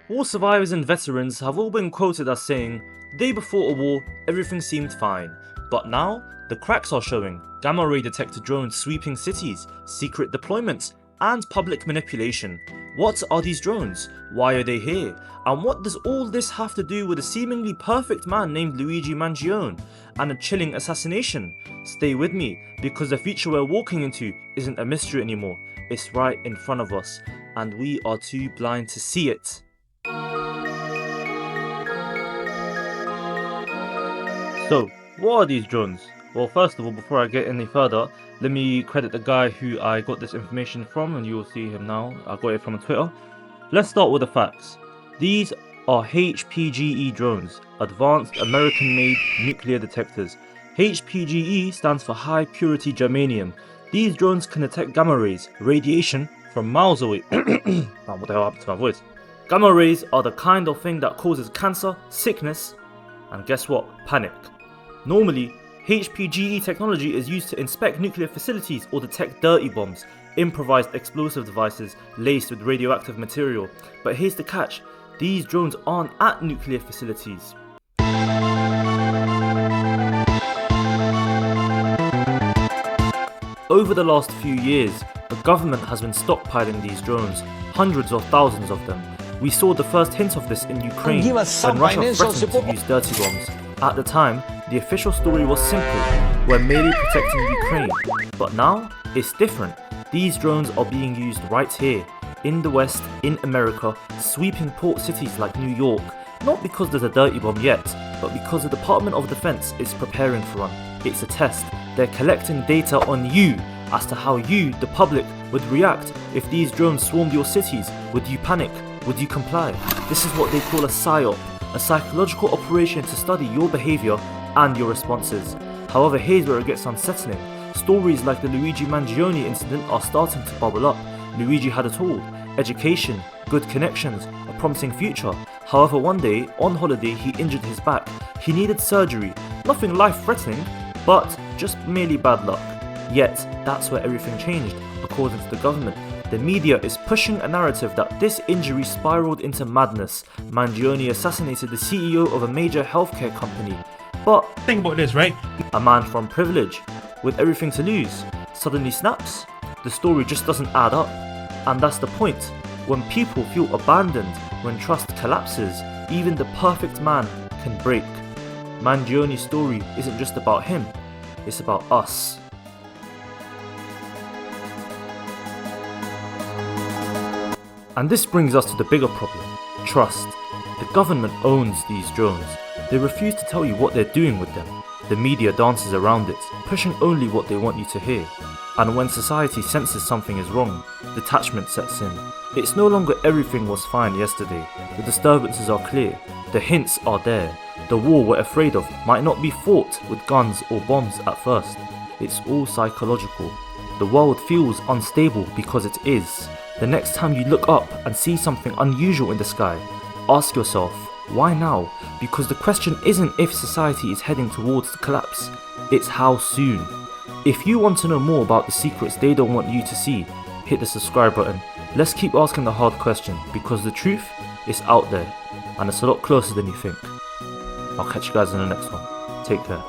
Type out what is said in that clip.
War survivors and veterans have all been quoted as saying, "Day before a war, everything seemed fine. But now, the cracks are showing. Gamma ray detector drones sweeping cities, secret deployments, and public manipulation. What are these drones? Why are they here? And what does all this have to do with a seemingly perfect man named Luigi Mangione and a chilling assassination? Stay with me, because the future we're walking into isn't a mystery anymore. It's right in front of us, and we are too blind to see it." So, what are these drones? Well, first of all, before I get any further, let me credit the guy who I got this information from, and you will see him now. I got it from Twitter. Let's start with the facts. These are HPGE drones, Advanced American-Made Nuclear Detectors. HPGE stands for High Purity Germanium. These drones can detect gamma rays, radiation, from miles away. What the hell happened to my voice? Gamma rays are the kind of thing that causes cancer, sickness, and guess what? Panic. Normally, HPGE technology is used to inspect nuclear facilities or detect dirty bombs, improvised explosive devices laced with radioactive material. But here's the catch, these drones aren't at nuclear facilities. Over the last few years, the government has been stockpiling these drones, hundreds of thousands of them. We saw the first hint of this in Ukraine when Russia threatened to use dirty bombs. At the time, the official story was simple, we're merely protecting Ukraine. But now, it's different. These drones are being used right here, in the West, in America, sweeping port cities like New York, not because there's a dirty bomb yet, but because the Department of Defense is preparing for one. It's a test. They're collecting data on you as to how you, the public, would react if these drones swarmed your cities. Would you panic? Would you comply? This is what they call a PSYOP, a psychological operation to study your behaviour and your responses. However, here's where it gets unsettling. Stories like the Luigi Mangione incident are starting to bubble up. Luigi had it all: education, good connections, a promising future. However, one day, on holiday, he injured his back. He needed surgery. Nothing life-threatening, but just merely bad luck. Yet, that's where everything changed, according to the government. The media is pushing a narrative that this injury spiraled into madness. Mangione assassinated the CEO of a major healthcare company. But think about this, right? A man from privilege, with everything to lose, suddenly snaps. The story just doesn't add up. And that's the point. When people feel abandoned, when trust collapses, even the perfect man can break. Mangione's story isn't just about him, it's about us. And this brings us to the bigger problem, trust. The government owns these drones. They refuse to tell you what they're doing with them. The media dances around it, pushing only what they want you to hear. And when society senses something is wrong, detachment sets in. It's no longer everything was fine yesterday. The disturbances are clear. The hints are there. The war we're afraid of might not be fought with guns or bombs at first. It's all psychological. The world feels unstable because it is. The next time you look up and see something unusual in the sky, ask yourself, why now? Because the question isn't if society is heading towards the collapse, it's how soon. If you want to know more about the secrets they don't want you to see, hit the subscribe button. Let's keep asking the hard question, because the truth is out there, and it's a lot closer than you think. I'll catch you guys in the next one. Take care.